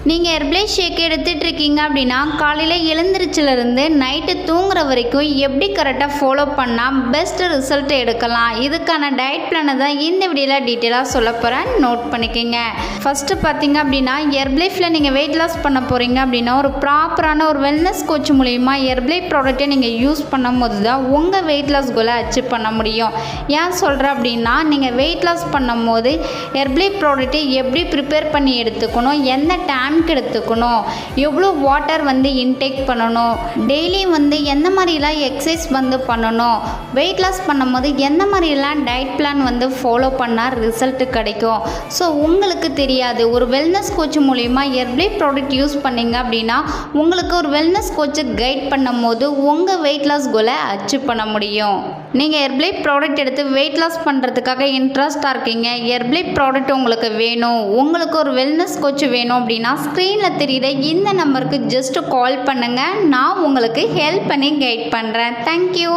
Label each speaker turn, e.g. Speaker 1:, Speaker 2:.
Speaker 1: நீங்கள் ஹெர்ப்ளை ஷேக் எடுத்துகிட்டு இருக்கீங்க அப்படின்னா காலையில் எழுந்திரிச்சிலேருந்து நைட்டு தூங்குற வரைக்கும் எப்படி கரெக்டாக ஃபாலோ பண்ணால் பெஸ்ட் ரிசல்ட் எடுக்கலாம், இதுக்கான டயட் பிளானை தான் இந்த வீடியோவில் டீட்டெயிலாக சொல்ல போகிறேன். நோட் பண்ணிக்கோங்க. ஃபஸ்ட்டு பார்த்தீங்க அப்படின்னா ஹெர்ப்ளைஃபில் நீங்கள் வெயிட் லாஸ் பண்ண போகிறீங்க அப்படின்னா ஒரு ப்ராப்பரான ஒரு வெல்னஸ் கோச் மூலிமா ஹெர்ப்ளை ப்ராடக்ட்டை நீங்கள் யூஸ் பண்ணும் போது தான் உங்கள் வெயிட் லாஸ் கோலை அச்சீவ் பண்ண முடியும். ஏன் சொல்கிறேன் அப்படின்னா நீங்கள் வெயிட் லாஸ் பண்ணும் போது ஹெர்ப்ளை ப்ராடக்ட்டை எப்படி ப்ரிப்பேர் பண்ணி எடுத்துக்கணும், எந்த டைம் எடுத்துக்கணும், எவ்வளோ வாட்டர் இன்டேக் பண்ணணும், டெய்லி எந்த மாதிரிலாம் எக்ஸசைஸ் பண்ணணும், வெயிட் லாஸ் பண்ணும்போது எந்த மாதிரிலாம் டயட் பிளான் ஃபாலோ பண்ணால் ரிசல்ட் கிடைக்கும். ஸோ உங்களுக்கு தெரியாது. ஒரு வெல்னஸ் கோச் மூலிமா ஹெர்ப்ளை ப்ராடக்ட் யூஸ் பண்ணிங்க அப்படின்னா உங்களுக்கு ஒரு வெல்னஸ் கோச்சு கைட் பண்ணும் போது உங்கள் வெயிட் லாஸ் கோலை அச்சீவ் பண்ண முடியும். நீங்கள் ஹெர்ப்ளை ப்ராடக்ட் எடுத்து வெயிட் லாஸ் பண்ணுறதுக்காக இன்ட்ரெஸ்டாக இருக்கீங்க, ஹெர்ப்ளை ப்ராடக்ட் உங்களுக்கு வேணும், உங்களுக்கு ஒரு வெல்னஸ் கோச் வேணும் அப்படின்னா ஸ்க்ரீனில் தெரியுற இந்த நம்பருக்கு ஜஸ்ட் கால் பண்ணுங்கள். நான் உங்களுக்கு ஹெல்ப் பண்ணி கைட் பண்ணுறேன். தேங்க்யூ.